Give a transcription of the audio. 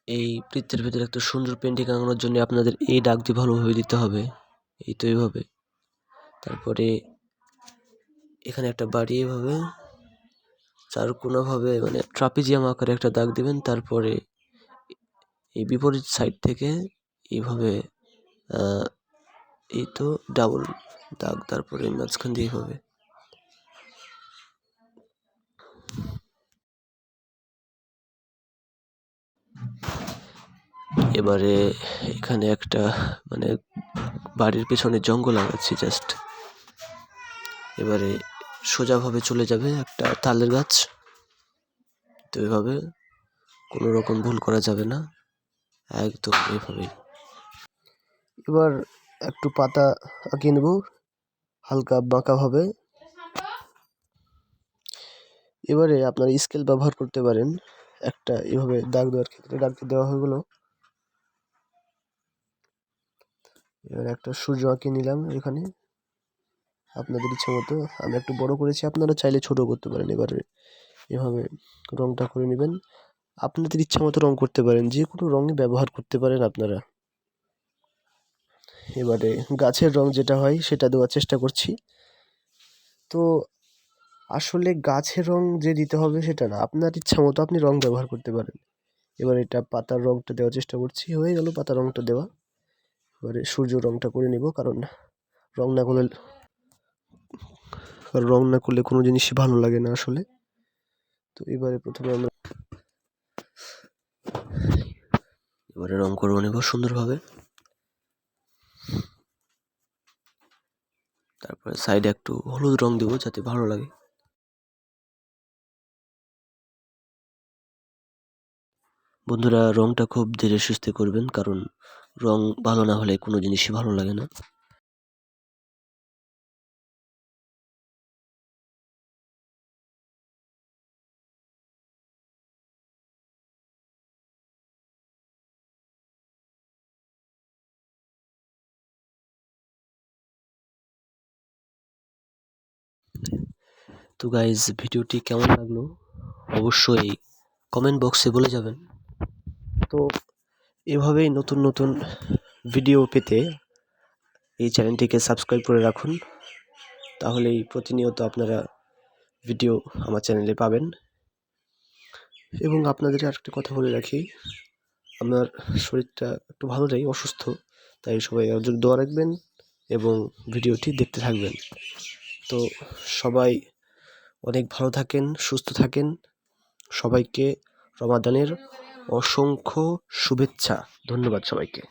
এই বৃত্তের ভিতরে একটা সুন্দর পেন্টিং আঁকানোর জন্য আপনাদের এই দাগটি ভালোভাবে দিতে হবে, এই তো এইভাবে। তারপরে এখানে একটা বাড়ি এইভাবে চারকোনাভাবে মানে ট্রাপিজিয়াম আকারে একটা দাগ দিবেন। তারপরে এই বিপরীত সাইড থেকে এইভাবে এই তো ডাবল দাগ, তারপরে মাঝখান দিয়ে এইভাবে। এবারে এখানে একটা মানে বাড়ির পেছনে জঙ্গল আঁকাচ্ছি জাস্ট। এবারে সোজাভাবে চলে যাবে একটা তালের গাছ, তো এভাবে কোনো রকম ভুল করা যাবে না, একদম এভাবেই। এবার একটু পাতা আঁকিয়ে নেব হালকা বাঁকাভাবে। এবারে আপনার স্কেল ব্যবহার করতে পারেন, একটা এভাবে দাগ দেওয়ার ক্ষেত্রে দাগটা দেওয়া হয়ে গেল। এবার একটা সূর্য আঁকিয়ে নিলাম এখানে আপনাদের ইচ্ছে মতো। আমি একটু বড় করেছি, আপনারা চাইলে ছোট করতে পারেন। এবারে এভাবে রংটা করে নেবেন, আপনাদের ইচ্ছা মতো রং করতে পারেন, যে কোনো রঙই ব্যবহার করতে পারেন আপনারা। এবারে গাছের রং যেটা হয় সেটা দেওয়ার চেষ্টা করছি। তো আসলে গাছের রং যে দিতে হবে সেটা না, আপনার ইচ্ছা মতো আপনি রং ব্যবহার করতে পারেন। এবার এটা পাতার রংটা দেওয়ার চেষ্টা করছি, হয়ে গেল পাতার রংটা দেওয়া। এবারে সূর্য রংটা করে নিব, কারণ রং না করলে কোনো জিনিসই ভালো লাগে না আসলে। তো এবারে প্রথমে আমরা রং করে নেব সুন্দরভাবে। তারপরে সাইডে একটু হলুদ রং দেবো যাতে ভালো লাগে। বন্ধুরা, রংটা খুব ধীরে সুস্থে করবেন, কারণ রং ভালো না হলে কোনো জিনিসই ভালো লাগে না। তো গাইজ, ভিডিওটি কেমন লাগলো অবশ্যই কমেন্ট বক্সে বলে যাবেন। তো এভাবেই নতুন নতুন ভিডিও পেতে এই চ্যানেলটিকে সাবস্ক্রাইব করে রাখুন, তাহলেই প্রতিনিয়ত আপনারা ভিডিও আমার চ্যানেলে পাবেন। এবং আপনাদের আরেকটা কথা বলে রাখি, আমার শরীরটা একটু ভালো নেই, অসুস্থ, তাই সবাই দোয়া রাখবেন এবং ভিডিওটি দেখতে থাকবেন। তো সবাই অনেক ভালো থাকেন, সুস্থ থাকেন। সবাইকে রমাদানের অসংখ্য শুভেচ্ছা। ধন্যবাদ সবাইকে।